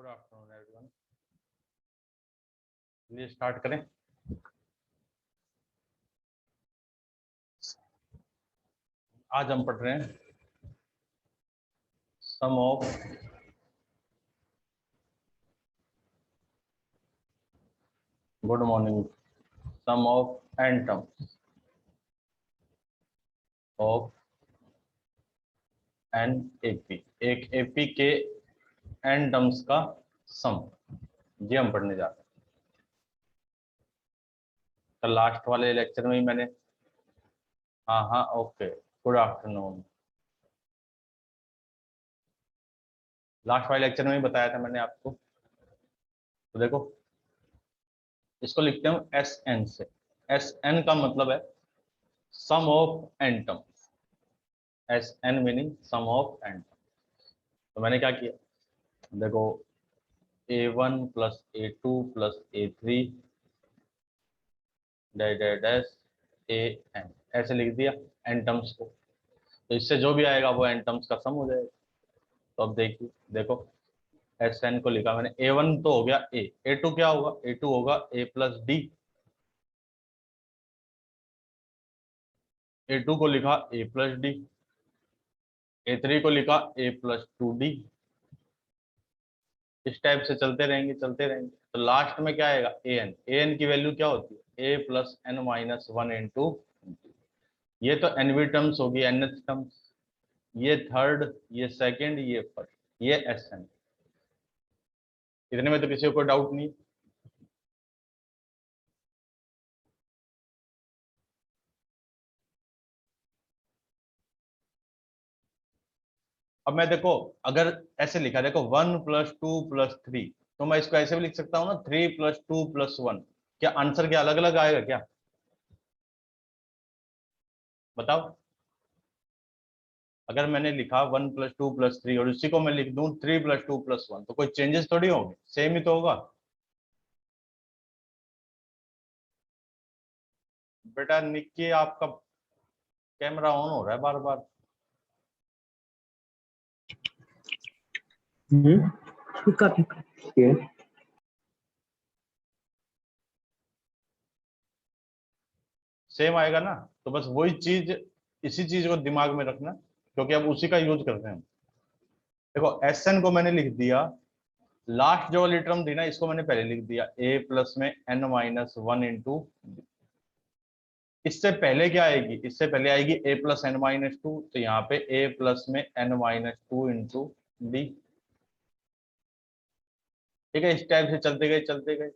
Good afternoon everyone. चलिए start करें। आज हम पढ़ रहे हैं sum of good morning sum of N terms of an AP. एक एपी के एन टर्म्स का सम, ये हम पढ़ने जा रहे हैं। तो लास्ट वाले लेक्चर में ही मैंने हाँ ओके, गुड आफ्टरनून। लास्ट वाले लेक्चर में ही बताया था मैंने आपको। तो देखो, इसको लिखते हैं एस एन से। एस एन का मतलब है sum of N terms. S N meaning sum of N terms. तो मैंने क्या किया, देखो a1 plus a2 plus a3 dash A N, ऐसे लिख दिया एन टर्म्स को। तो इससे जो भी आएगा वो एन टर्म्स का सम हो जाएगा। तो अब देखिए, देखो एस एन को लिखा मैंने, a1 तो हो गया a, a2 क्या होगा, a2 होगा a प्लस डी। a2 को लिखा a प्लस डी, a3 को लिखा a प्लस टू डी। इस टाइप से चलते रहेंगे चलते रहेंगे। तो लास्ट में क्या आएगा, ए एन की वैल्यू क्या होती है, A plus N minus one into. ये तो एनवी टर्म्स होगी, एनथ टर्म्स, ये थर्ड, ये सेकंड, ये फर्स्ट, ये एस एन। इतने में तो किसी को कोई डाउट नहीं। अब मैं देखो, अगर ऐसे लिखा, देखो 1 + 2 + 3, तो मैं इसको ऐसे भी लिख सकता हूँ ना, 3 + 2 + 1। क्या आंसर क्या अलग अलग आएगा क्या, बताओ। अगर मैंने लिखा 1 + 2 + 3 और उसी को मैं लिख दूं 3 + 2 + 1, तो कोई चेंजेस थोड़ी होंगे, सेम ही तो होगा। बेटा निक्की, आपका कैमरा ऑन हो रहा है बार बार। ठीक है। सेम आएगा ना, तो बस वही चीज, इसी चीज को दिमाग में रखना, क्योंकि अब उसी का यूज करते हैं। देखो एस एन को मैंने लिख दिया, लास्ट जो वाली टर्म थी ना, इसको मैंने पहले लिख दिया a प्लस में n माइनस वन इंटू। इससे पहले क्या आएगी, इससे पहले आएगी a plus N minus two, तो यहाँ पे a प्लस में n minus two into d. ठीक है, इस टाइप से चलते गए चलते गए।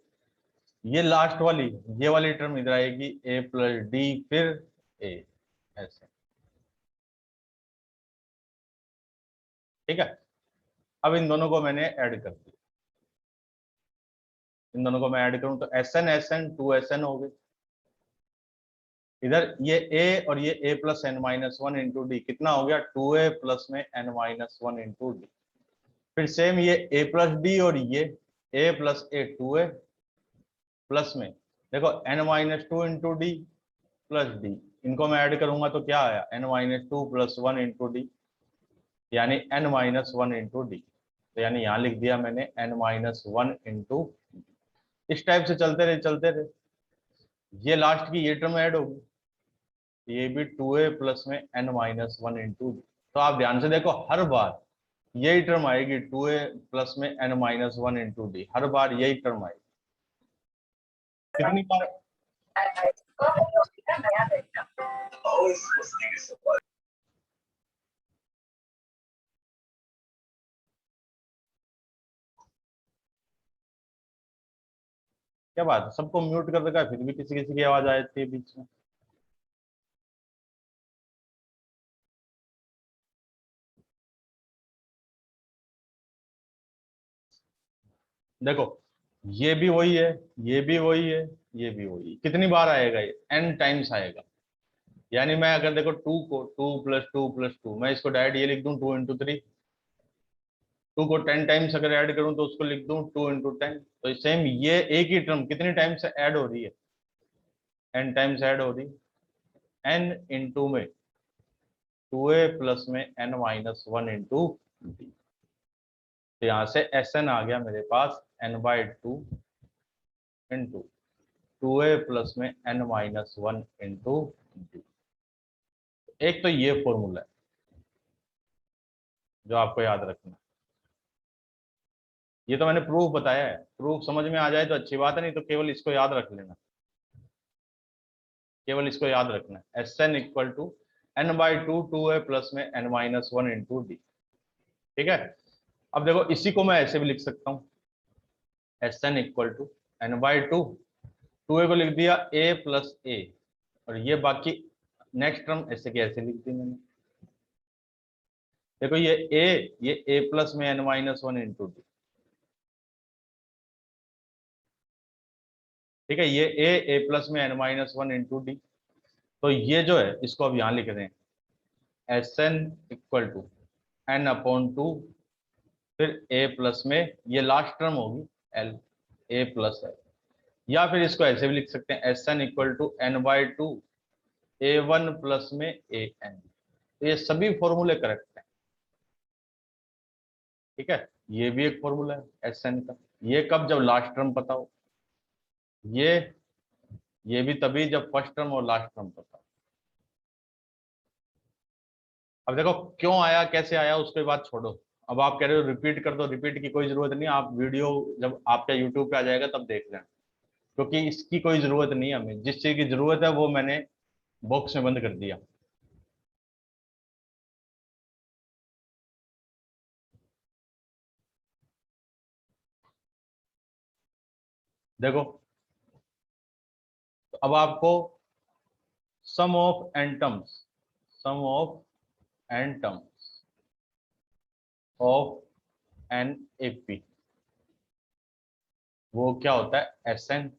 ये लास्ट वाली, ये वाली टर्म इधर आएगी a प्लस डी, फिर a, ऐसे। ठीक है, अब इन दोनों को मैंने ऐड कर दिया। इन दोनों को मैं ऐड करूं तो एस एन 2SN हो गई। इधर ये a और ये a plus N minus one into d, कितना हो गया, 2a प्लस में n minus one into d. फिर सेम ये a प्लस डी और ये a plus A 2a plus में, देखो n minus two into D plus D. इनको मैं ऐड करूंगा तो क्या आया, n minus two plus one into D, यानी n minus one into D. तो यानी यहाँ लिख दिया मैंने n माइनस वन इंटू। इस टाइप से चलते रहे चलते रहे। ये लास्ट की ये टर्म ऐड होगी, ये भी 2a प्लस में n माइनस वन इंटू। तो आप ध्यान से देखो, हर बार यही टर्म आएगी, 2a प्लस में n minus one into D, हर बार यही टर्म आएगी। कितनी बार, क्या बात है, सबको म्यूट कर रखा है, फिर भी किसी किसी की आवाज आ जाती है बीच में। देखो ये भी वही है, ये भी वही है, ये भी वही है। कितनी बार आएगा, ये n टाइम्स आएगा। यानी मैं अगर देखो 2 को 2 + 2 + 2, मैं इसको डायरेक्ट ये लिख दूं 2 × 3। 2 को 10 टाइम्स अगर ऐड करूं तो उसको लिख दूं 2 × 10। तो सेम ये एक ही टर्म कितनी टाइम्स ऐड हो रही है, n टाइम्स ऐड हो रही है। n इंटू में 2a प्लस में n minus one into D. तो यहाँ से एस एन आ गया मेरे पास n/2 इंटू 2a प्लस में n-1 इंटू डी। एक तो ये फॉर्मूला है जो आपको याद रखना है। ये तो मैंने प्रूफ बताया है, प्रूफ समझ में आ जाए तो अच्छी बात है, नहीं तो केवल इसको याद रख लेना, केवल इसको याद रखना है। S N equal to n/2 2a plus में n-1 इंटू डी। ठीक है, अब देखो इसी को मैं ऐसे भी लिख सकता हूँ, S N equal to n/2 2a को लिख दिया a प्लस ए, और ये बाकी नेक्स्ट टर्म ऐसे के ऐसे लिख दी मैंने। देखो ये a प्लस में n-1 इंटू डी। ठीक है, ये a प्लस में n-1 इंटू डी। तो ये जो है इसको अब यहां लिख रहे हैं, S N equal to n/2, फिर a प्लस में ये लास्ट टर्म होगी l, a प्लस है, या फिर इसको ऐसे भी लिख सकते हैं, S N equal to n/2 a1 plus में an। ये सभी फॉर्मूले करेक्ट हैं। ठीक है, ये भी एक फॉर्मूला है एस एन का। ये कब? जब लास्ट टर्म पता हो। ये भी तभी जब फर्स्ट टर्म और लास्ट टर्म पता हो। अब देखो क्यों आया, कैसे आया, उसके बाद छोड़ो। अब आप कह रहे हो रिपीट कर दो, रिपीट की कोई जरूरत नहीं, आप वीडियो जब आपका यूट्यूब पे आ जाएगा तब देख लेना, क्योंकि इसकी कोई जरूरत नहीं है हमें। जिस चीज की जरूरत है वो मैंने बॉक्स में बंद कर दिया। देखो, तो अब आपको sum of N terms, sum of N terms of an AP, वो क्या होता है? S N.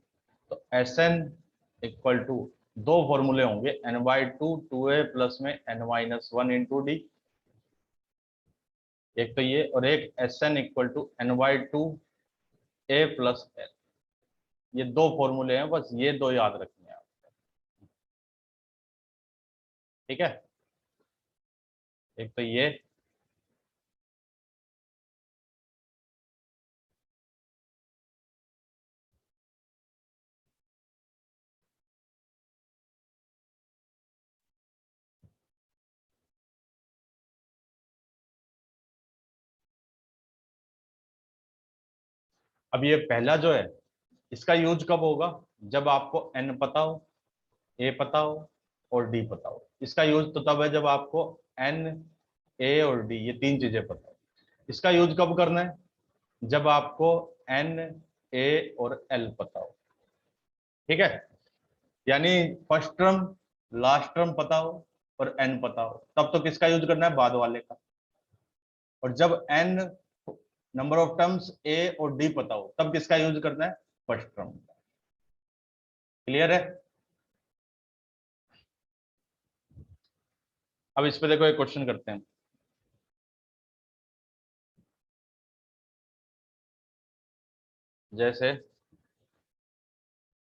तो एस एन इक्वल टू, दो फॉर्मूले होंगे, n/2 2a प्लस में n-1 इंटू डी, एक तो ये, और एक S N equal to n/2 a plus l। ये दो फॉर्मूले हैं, बस ये दो याद रखने हैं आपको। ठीक है, एक तो ये, अब ये पहला जो है इसका यूज कब होगा? जब आपको n पता हो, a पता हो और d पता हो। इसका यूज तो तब है जब आपको n, a और d ये तीन चीजें पता हो। इसका यूज कब करना है? जब आपको n, a और l पता हो। ठीक है, यानी फर्स्ट टर्म, लास्ट टर्म पता हो और n पता हो, तब तो किसका यूज करना है? बाद वाले का। और जब n number of terms a और d पता हो, तब किसका यूज करना है? फर्स्ट टर्म का। क्लियर है? अब इस पे देखो एक क्वेश्चन करते हैं। जैसे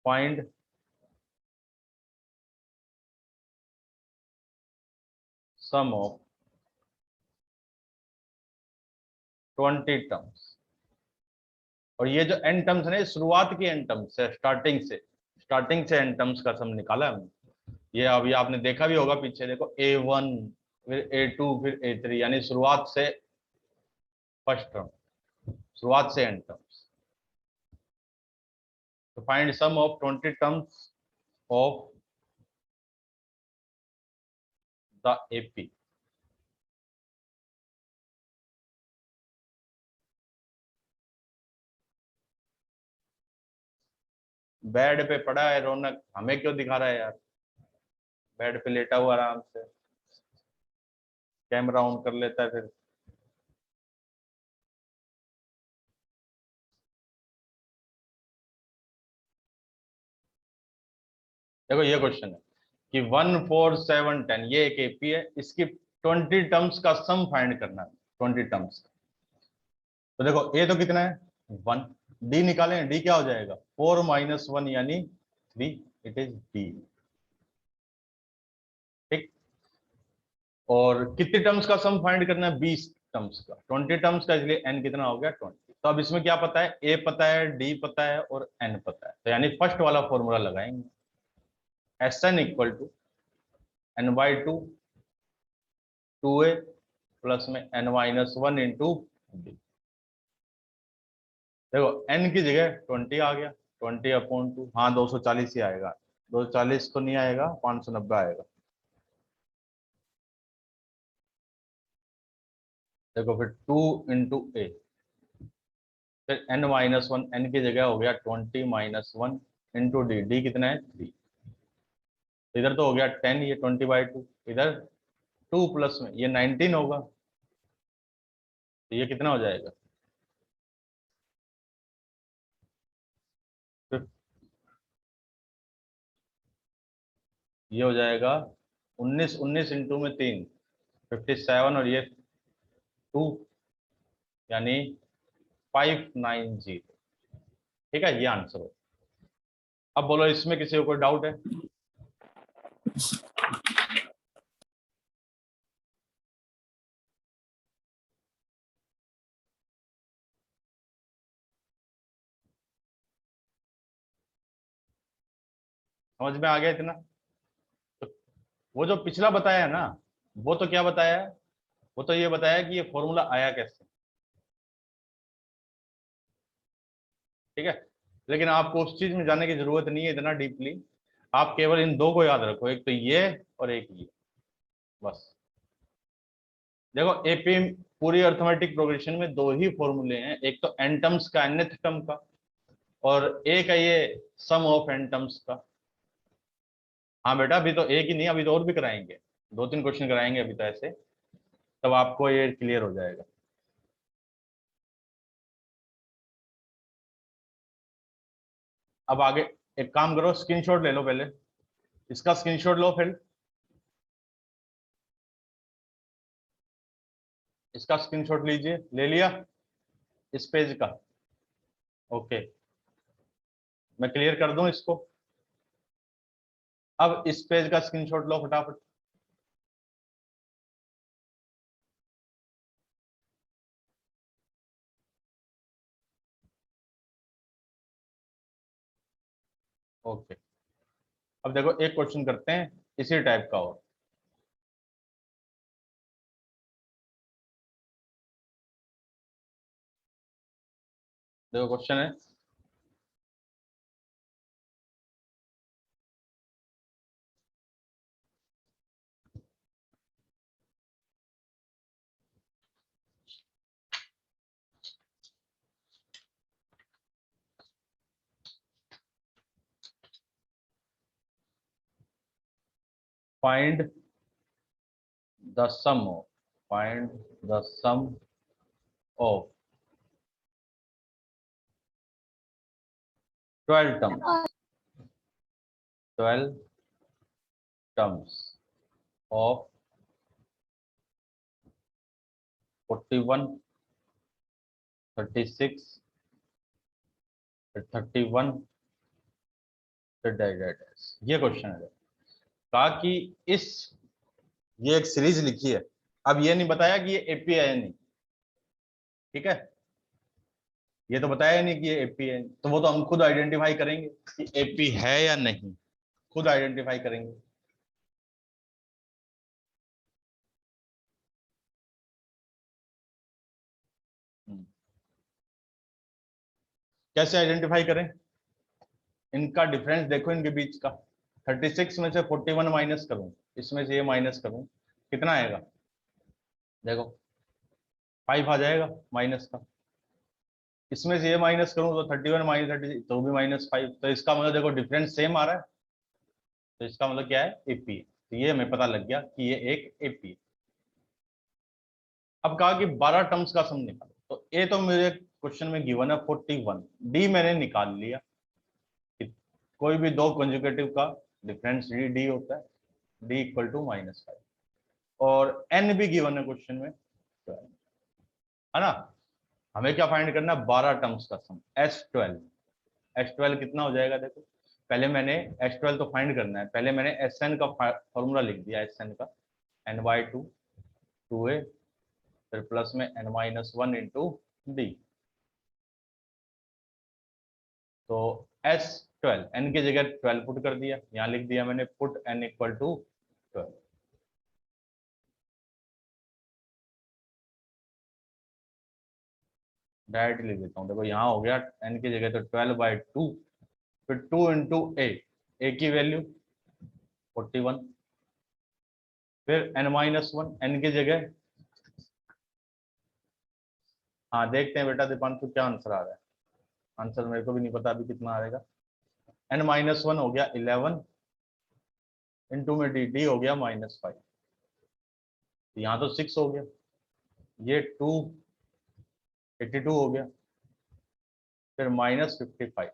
फाइंड सम ऑफ 20 टर्म्स, और ये जो n टर्म्स है ना, शुरुआत की n टर्म्स है, स्टार्टिंग से n टर्म्स का सम निकाला है हमने। ये अभी आपने देखा भी होगा पीछे, देखो a1 फिर a2 फिर a3, यानी शुरुआत से फर्स्ट टर्म, शुरुआत से n टर्म्स। तो find sum of 20 terms of the AP. Bed पे पड़ा है रौनक, हमें क्यों दिखा रहा है यार? बेड पे लेटा हुआ आराम से, कैमरा ऑन कर लेता है फिर। देखो ये क्वेश्चन है कि 1 4 7 10, ये एक एपी है, इसकी 20 टर्म्स का सम फाइंड करना है, 20 टर्म्स का। तो देखो ए तो कितना है? 1। डी निकालें, डी क्या हो जाएगा? 4 - 1 यानी 3, इट इज डी। ठीक, और कितने टर्म्स का सम फाइंड करना है? 20। टर्म्स का, 20 टर्म्स का, इसलिए n कितना हो गया 20। तो अब इसमें क्या पता है, a पता है, d पता है और n पता है, तो यानी फर्स्ट वाला फॉर्मूला लगाएंगे, Sn equal to n/2 2a plus में n-1 इंटू d। देखो n की जगह 20 आ गया, 20/2, हाँ 240 ही आएगा, 240 तो नहीं आएगा, 590 आएगा। देखो फिर 2 इंटू ए, फिर n-1, n की जगह हो गया 20-1 इंटू डी, डी कितना है 3, इधर तो हो गया 10, ये 20/2, इधर 2 प्लस में ये 19 होगा, तो ये कितना हो जाएगा, फिर ये हो जाएगा 19, 19 इंटू में 3 57 और ये 2 यानी 590। ठीक है, ये आंसर हो। अब बोलो इसमें किसी को कोई डाउट है? समझ में आ गया इतना? तो वो जो पिछला बताया है ना, वो तो क्या बताया है, वो तो ये बताया कि ये फॉर्मूला आया कैसे। ठीक है, लेकिन आपको उस चीज में जाने की जरूरत नहीं है इतना डीपली, आप केवल इन दो को याद रखो, एक तो ये और एक ये, बस। देखो एपी पूरी अर्थमेटिक प्रोग्रेशन में दो ही फॉर्मूले हैं, एक तो एन टर्म्स का, nth टर्म का, और एक है ये सम ऑफ एन टर्म्स का। हाँ बेटा, अभी तो एक ही नहीं, अभी तो और भी कराएंगे, 2-3 क्वेश्चन कराएंगे अभी तो ऐसे, तब आपको ये क्लियर हो जाएगा। अब आगे एक काम करो, स्क्रीनशॉट ले लो पहले, इसका स्क्रीनशॉट लो, फिर इसका स्क्रीनशॉट लीजिए, ले लिया इस पेज का? ओके, मैं क्लियर कर दूं इसको। अब इस पेज का स्क्रीनशॉट लो फटाफट। ओके, अब देखो एक क्वेश्चन करते हैं इसी टाइप का, और देखो क्वेश्चन है, find the sum of, find the sum of 12 terms, 12 terms of 41, 36, 31, ये क्वेश्चन है। कहा कि इस, ये एक सीरीज लिखी है, अब ये नहीं बताया कि ये एपी है या नहीं, ठीक है, ये तो बताया नहीं कि ये एपी है, तो वो तो हम खुद आइडेंटिफाई करेंगे कि एपी है या नहीं, खुद आइडेंटिफाई करेंगे। कैसे आइडेंटिफाई करें, इनका डिफरेंस देखो इनके बीच का, 36 में से 41 माइनस करूं, इसमें से ये माइनस करूं, कितना आएगा, देखो 5 आ जाएगा माइनस का, इसमें से ये माइनस करूं तो 31 माइनस 36 तो भी -5, तो इसका मतलब देखो डिफरेंस सेम आ रहा है, तो इसका मतलब क्या है, एपी। तो ये हमें पता लग गया कि ये एक एपी। अब कहा कि 12 टर्म्स का सम निकालो, तो ए तो मेरे क्वेश्चन में गिवन है 41, डी मैंने निकाल लिया, कोई भी दो कंजुगेटिव का डिफरेंस डी डी होता है, डी इक्वल टू -5, और एन भी गिवन है क्वेश्चन में, है ना। हमें क्या फाइंड करना है, 12 टर्म्स का सम, S12, S12 कितना हो जाएगा, देखो पहले मैंने S12 तो फाइंड करना है, पहले मैंने Sn का फॉर्मूला लिख दिया, Sn का n/2 2a फिर प्लस में n-1 इंटू डी। तो S12 n की जगह 12 पुट कर दिया, यहां लिख दिया मैंने put n equal to 12। Direct लिख देता हूँ, देखो यहाँ हो गया n की जगह तो 12/2, फिर 2 इंटू ए की वैल्यू 41, फिर n-1 n की जगह, हाँ देखते हैं बेटा दीपांशु क्या आंसर आ रहा है। आंसर मेरे को भी नहीं पता अभी कितना आ रहेगा। n-1 हो गया 11 इंटू में डी हो गया -5, यहाँ तो 6 हो गया, ये 82 हो गया, फिर -55,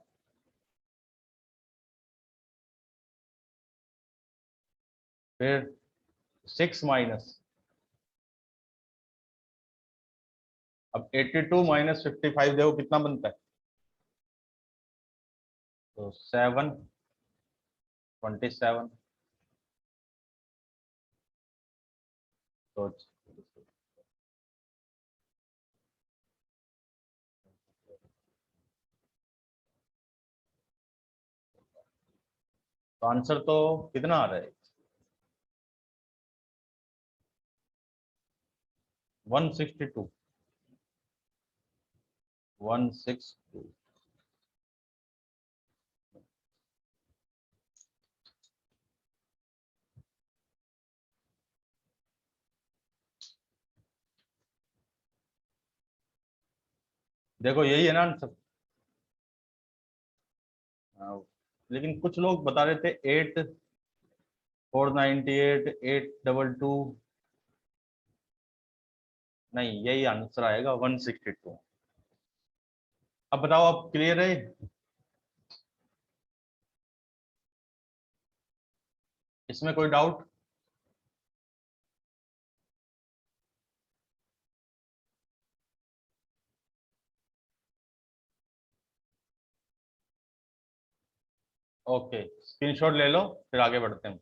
फिर 6 माइनस, अब 82 - 55 देखो कितना बनता है, तो 727। तो आंसर तो कितना आ रहा है, 162। 162। देखो यही है ना आंसर। लेकिन कुछ लोग बता रहे थे 8,498, 822, नहीं यही आंसर आएगा 162। अब बताओ, अब क्लियर है? इसमें कोई डाउट? ओके, स्क्रीनशॉट ले लो, फिर आगे बढ़ते हैं।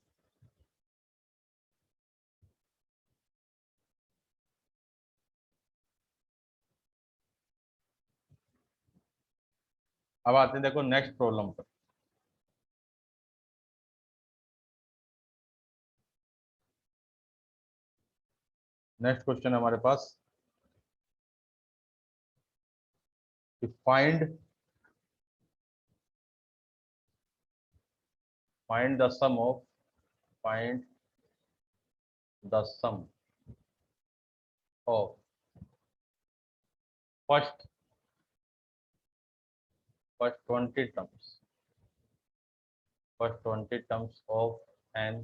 अब आते हैं देखो नेक्स्ट प्रॉब्लम पर। नेक्स्ट क्वेश्चन हमारे पास, find the sum of, find the sum of first 20 terms, first 20 terms of an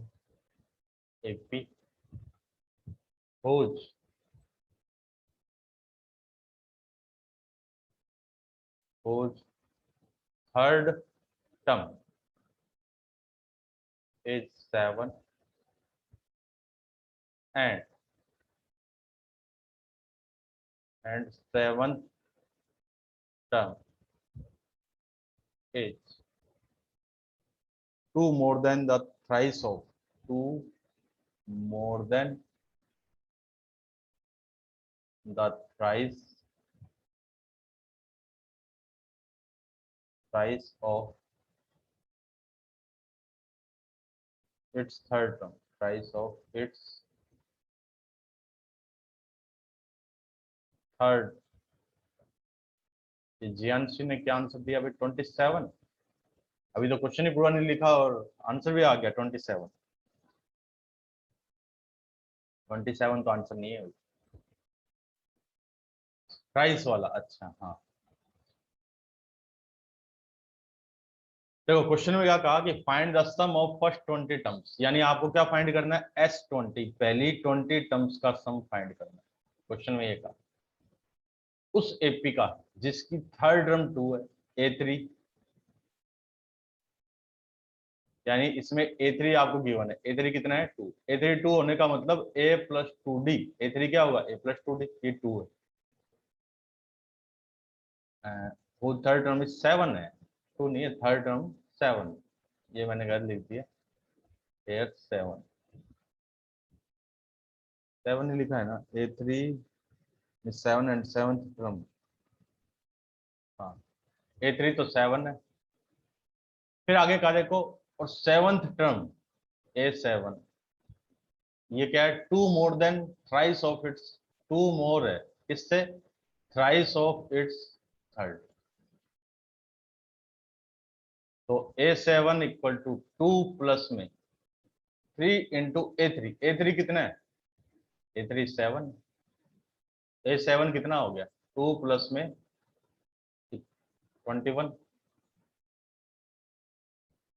AP whose third term is 7 and seventh term is 2 more than the thrice of, 2 more than the thrice of its third term, thrice of its third। Jiyanshi ने क्या answer दिया भाई? 27। अभी तो question ही पूरा नहीं लिखा और आंसर भी आ गया 27। 27 तो आंसर नहीं है, प्राइस वाला। अच्छा हाँ, देखो क्वेश्चन में क्या कहा कि find the sum of first 20 terms, यानी आपको क्या फाइंड करना है? S20, पहली 20 टर्म्स का सम फाइंड करना है। क्वेश्चन में ये कहा उस AP का जिसकी थर्ड टर्म 2 है, A3, यानी इसमें A3 आपको गिवन है। A3 कितना है? 2। A3 2 होने का मतलब A + 2D। A3 क्या होगा? A + 2D, ये 2 है। वो थर्ड टर्म 7 है, 2 नहीं है, थर्ड टर्म 7, ये मैंने गलत लिख दिया, 7 7 ही लिखा है ना। A3 7 एंड 7th टर्म, हाँ A3 तो 7 है। फिर आगे का देखो, और 7th टर्म A7, ये क्या है, 2 more than thrice of its, 2 मोर है इससे थ्राइस ऑफ इट्स थर्ड। तो A7 इक्वल टू 2 प्लस में 3 इंटू A3, A3 कितना है, A3 7, A7 कितना हो गया, 2 प्लस में 21,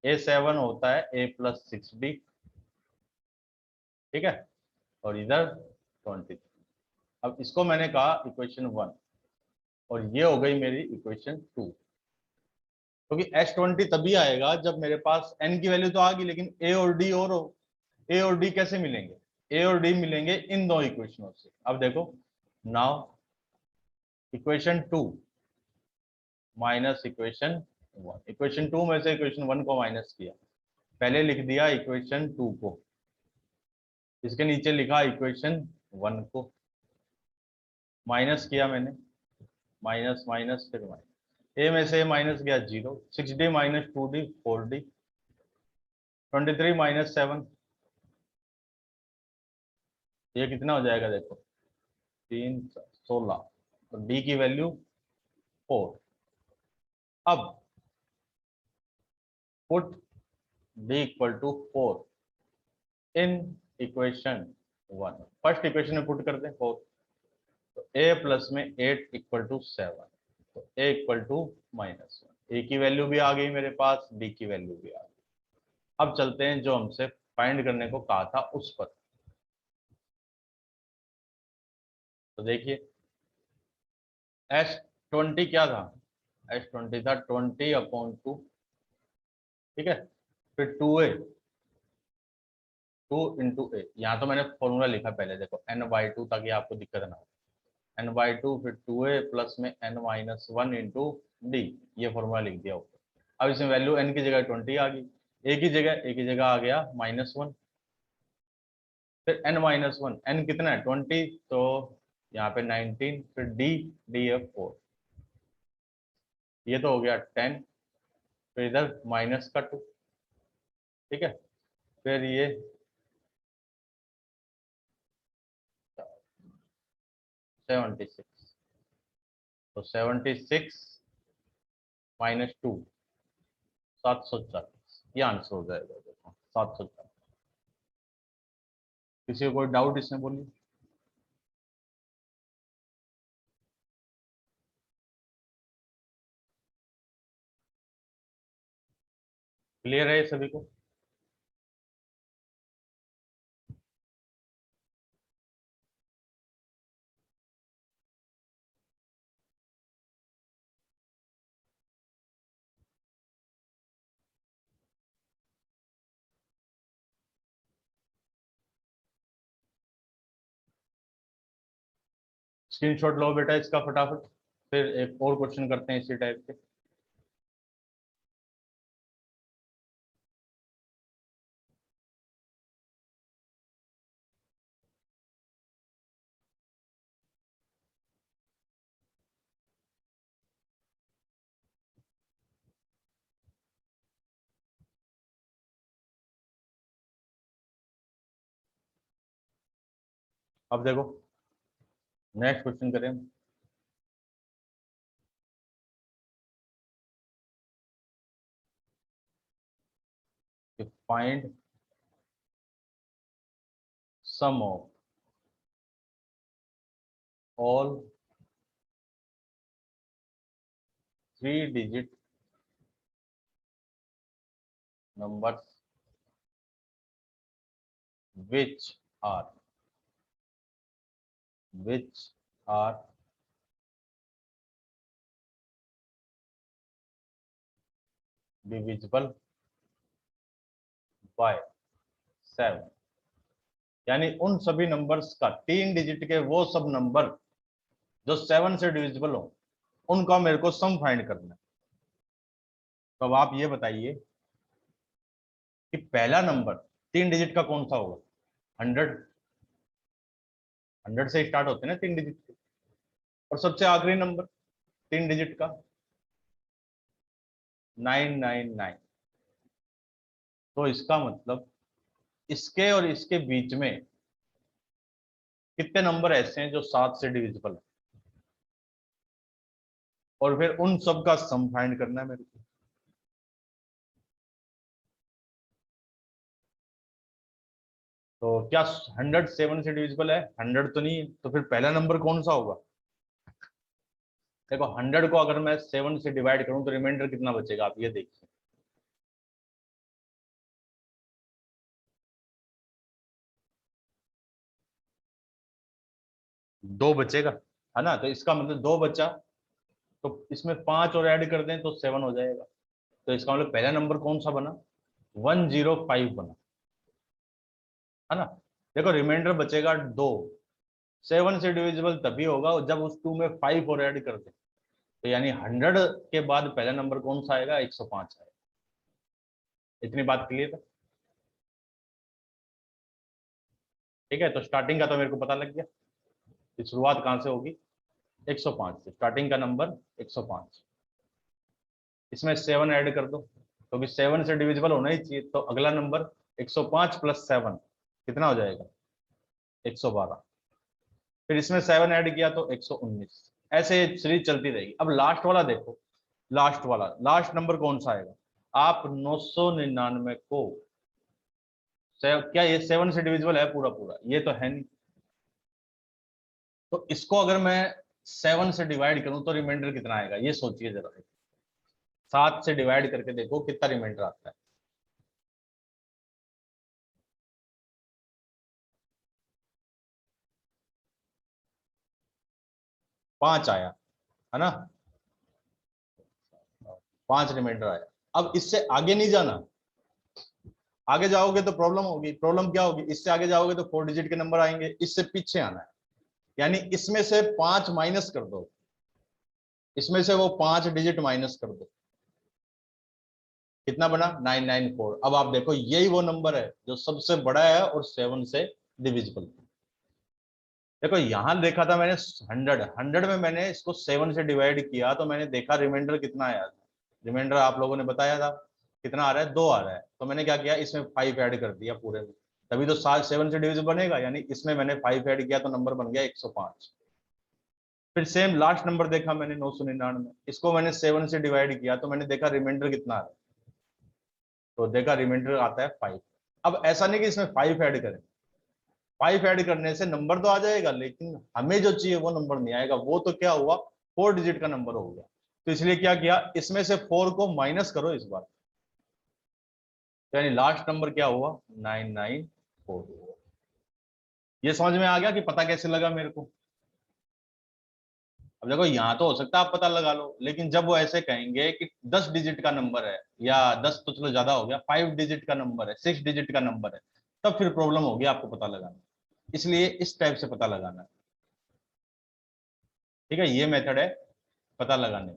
A7 होता है A प्लस 6B, ठीक है, और इधर 23। अब इसको मैंने कहा इक्वेशन 1, और ये हो गई मेरी इक्वेशन 2, क्योंकि H20 तभी आएगा जब मेरे पास n की वैल्यू तो आ गई, लेकिन A और D और हो, A और D कैसे मिलेंगे, A और D मिलेंगे इन दो इक्वेशनों से। अब देखो, now equation 2 minus equation 1, equation 2 में से इक्वेशन 1 को माइनस किया, पहले लिख दिया इक्वेशन 2 को, इसके नीचे लिखा इक्वेशन 1 को, माइनस किया मैंने, माइनस माइनस फिर माइनस, ए में से माइनस गया 0, 6D minus 2D 4D, 23 minus 7, ये कितना हो जाएगा देखो, 3 16, तो डी की वैल्यू 4। अब put d equal to 4 in equation 1, first equation में पुट कर दें 4, तो a प्लस में 8 इक्वल टू 7, तो a इक्वल टू -1, a की वैल्यू भी आ गई मेरे पास, d की वैल्यू भी आ गई। अब चलते हैं जो हमसे फाइंड करने को कहा था उस पर। तो देखिए H20 क्या था, H20 था 20/2, ठीक है, फिर 2a, 2 इंटू ए, यहाँ तो मैंने फॉर्मूला लिखा पहले, देखो n/2 ताकि आपको दिक्कत ना हो, n/2 फिर 2a प्लस में n-1 इंटू डी, ये फॉर्मूला लिख दिया ऊपर। अब इसमें वैल्यू n की जगह 20 आ गई, a की जगह आ गया -1, फिर n-1, n कितना है 20, तो यहाँ पे 19, फिर d है 4, ये तो हो गया 10, फिर इधर माइनस का 2, ठीक है, फिर ये 76, तो 76 माइनस 2 740, ये आंसर हो जाएगा, देखो 740। किसी को कोई डाउट इसमें बोलिए। क्लियर है ये सभी को? स्क्रीनशॉट लो बेटा इसका फटाफट, फिर एक और क्वेश्चन करते हैं इसी टाइप के। अब देखो नेक्स्ट क्वेश्चन करें, find sum of all 3 digit numbers which are divisible by 7, यानी उन सभी नंबर्स का 3 डिजिट के वो सब नंबर जो 7 से डिविजिबल हो, उनका मेरे को सम फाइंड करना है। तो अब आप ये बताइए कि पहला नंबर 3 डिजिट का कौन सा होगा, 100 से स्टार्ट होते हैं ना 3 डिजिट के, और सबसे आखिरी नंबर 3 डिजिट का 999। तो इसका मतलब इसके और इसके बीच में कितने नंबर ऐसे हैं जो 7 से डिविजिबल है, और फिर उन सब का सम फाइंड करना है मेरे को। तो क्या 100 7 से डिविजिबल है? 100 तो नहीं है, तो फिर पहला नंबर कौन सा होगा? देखो 100 को अगर मैं 7 से डिवाइड करूं तो रिमाइंडर कितना बचेगा, आप ये देखिए। दो बचेगा, है ना? तो इसका मतलब 2 बचा, तो इसमें 5 और ऐड कर दें तो 7 हो जाएगा। तो इसका मतलब पहला नंबर कौन सा बना? 105 बना, है ना? देखो रिमाइंडर बचेगा 2। 7 से डिविजिबल तभी होगा जब उस 2 में 5 और ऐड कर दे। तो यानी 100 के बाद पहला नंबर कौन सा आएगा? 105 आएगा। इतनी बात क्लियर है? ठीक है, तो स्टार्टिंग का तो मेरे को पता लग गया कि शुरुआत कहां से होगी, 105 से। स्टार्टिंग का नंबर 105, इसमें 7 ऐड कर दो, क्योंकि 7 से डिविजिबल होना ही चाहिए। तो अगला नंबर 105 प्लस 7 कितना हो जाएगा? 112। फिर इसमें 7 ऐड किया तो 119। ऐसे सीरीज चलती रहेगी। अब लास्ट वाला देखो, लास्ट वाला, लास्ट नंबर कौन सा आएगा? आप 999 को क्या ये 7 से डिविजिबल है पूरा पूरा? ये तो है नहीं। तो इसको अगर मैं 7 से डिवाइड करूं तो रिमाइंडर कितना आएगा, ये सोचिए जरा। 7 से डिवाइड करके देखो कितना रिमाइंडर आता है। 5 आया, है ना? 5 रिमाइंडर आया। अब इससे आगे नहीं जाना। आगे जाओगे तो प्रॉब्लम होगी। प्रॉब्लम क्या होगी? इससे आगे जाओगे तो 4 डिजिट के नंबर आएंगे, इससे पीछे आना है। यानी इसमें से 5 माइनस कर दो, इसमें से वो 5 डिजिट माइनस कर दो, कितना बना? 994। अब आप देखो यही वो नंबर है जो सबसे बड़ा है और 7 से डिविजिबल। देखो यहां देखा था मैंने 100 में मैंने इसको 7 से डिवाइड किया तो मैंने देखा रिमाइंडर कितना आया था। रिमाइंडर आप लोगों ने बताया था कितना आ रहा है, 2 आ रहा है। तो मैंने क्या किया, इसमें 5 ऐड कर दिया पूरे में, तभी तो 7 से डिविजिबल बनेगा। यानी इसमें मैंने 5 ऐड किया तो नंबर बन गया 105। फिर सेम लास्ट नंबर देखा मैंने 999, इसको मैंने 7 से डिवाइड किया तो मैंने देखा रिमाइंडर कितना आ रहा है, तो देखा रिमाइंडर आता है 5। अब ऐसा नहीं कि इसमें 5 ऐड करें, 5 ऐड करने से नंबर तो आ जाएगा, लेकिन हमें जो चाहिए वो नंबर नहीं आएगा। वो तो क्या हुआ, 4 डिजिट का नंबर हो गया। तो इसलिए क्या किया, इसमें से 4 को माइनस करो इस बार, यानी लास्ट नंबर क्या हुआ? 994। ये समझ में आ गया कि पता कैसे लगा मेरे को? अब देखो यहाँ तो हो सकता है आप पता लगा लो, लेकिन जब वो ऐसे कहेंगे कि 10 डिजिट का नंबर है, या 10 तो चलो ज्यादा हो गया, 5 डिजिट का नंबर है, 6 डिजिट का नंबर है, तब फिर प्रॉब्लम होगी आपको पता लगाना। इसलिए इस टाइप से पता लगाना है। ठीक है, ये मेथड है पता लगाने।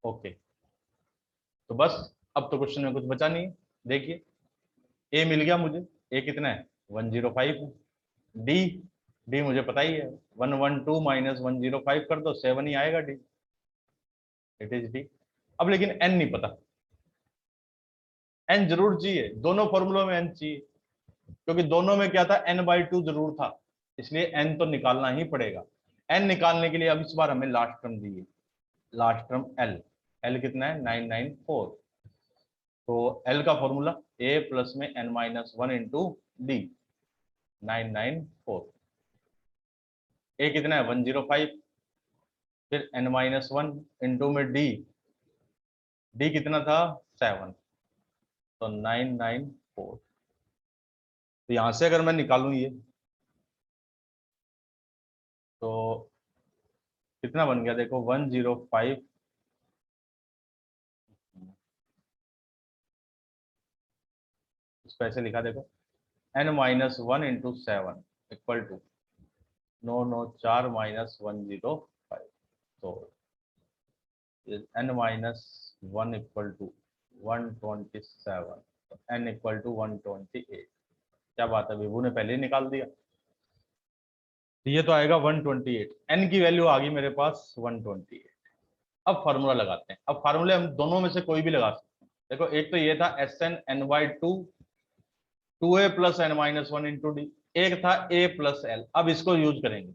ओके, तो बस अब तो क्वेश्चन में कुछ बचा नहीं है। देखिए ए मिल गया मुझे, ए कितना है? 105 है। डी, डी मुझे पता ही है, 112 माइनस 105 कर दो, 7 ही आएगा डी। It is D. अब लेकिन एन नहीं पता। एन जरूर चाहिए, दोनों फॉर्मूलों में एन चाहिए, क्योंकि दोनों में क्या था, n/2 जरूर था, इसलिए एन तो निकालना ही पड़ेगा। एन निकालने के लिए अब इस बार हमें लास्ट टर्म दी है, लास्ट टर्म एल। एल कितना है? 994। तो एल का फॉर्मूला ए प्लस में n-1 इंटू डी, 994। ए कितना है? 105। फिर n-1 इंटू में डी, डी कितना था? 7। तो 994। तो यहां से अगर मैं निकालूं ये, तो कितना बन गया? देखो 105, इसको ऐसे लिखा देखो, n-1 into 7 equal to 994 minus 105। तो n-1 इक्वल टू 127, तो n इक्वल टू 128। क्या बात है, विभू ने पहले ही निकाल दिया। ये तो आएगा 128, n की वैल्यू आ गई मेरे पास 128। अब फार्मूला लगाते हैं। अब फार्मूले हम दोनों में से कोई भी लगा सकते हैं। देखो एक तो ये था Sn n/2 2a plus n minus one into D, एक था a प्लस एल। अब इसको यूज करेंगे,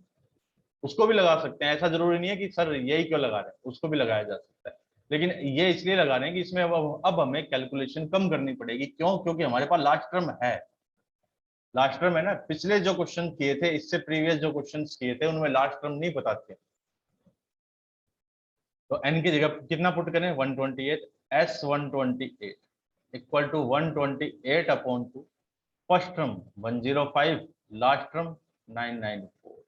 उसको भी लगा सकते हैं, ऐसा जरूरी नहीं है कि सर यही क्यों लगा रहे हैं, उसको भी लगाया जा सकता है। लेकिन ये इसलिए लगा रहे हैं कि इसमें अब हमें कैलकुलेशन कम करनी पड़ेगी। क्यों? क्योंकि हमारे पास लास्ट टर्म है। लास्ट टर्म है ना, पिछले जो क्वेश्चन किए थे, इससे प्रीवियस जो क्वेश्चन किए थे, उनमें लास्ट टर्म नहीं पता थे। तो n की जगह कितना पुट करें? 128। S128 equal to 128 upon 2, first term 105, last term 994।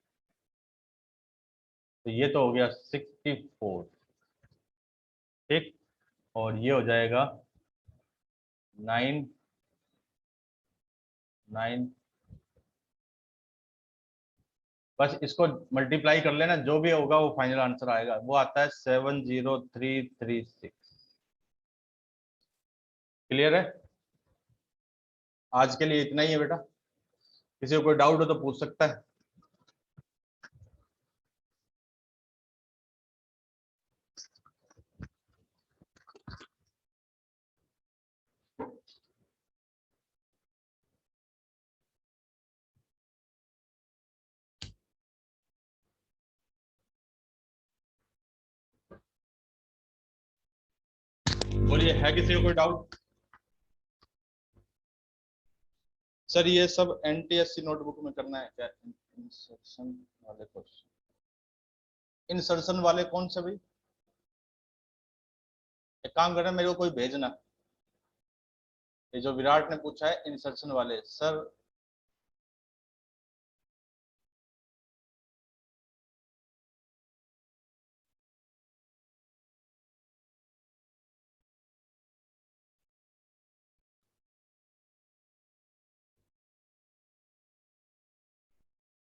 तो ये तो हो गया 64, ठीक। और ये हो जाएगा 9 9, बस इसको मल्टीप्लाई कर लेना, जो भी होगा वो फाइनल आंसर आएगा। वो आता है 70336। क्लियर है? आज के लिए इतना ही है बेटा। किसी को कोई डाउट हो तो पूछ सकता है। बोलिए, है किसी को कोई डाउट? सर ये सब एनटीएससी नोटबुक में करना है क्या? इंसर्शन वाले क्वेश्चन, इंसर्शन वाले कौन से भाई? एक काम करना, मेरे को कोई भेजना। ये जो विराट ने पूछा है इंसर्शन वाले, सर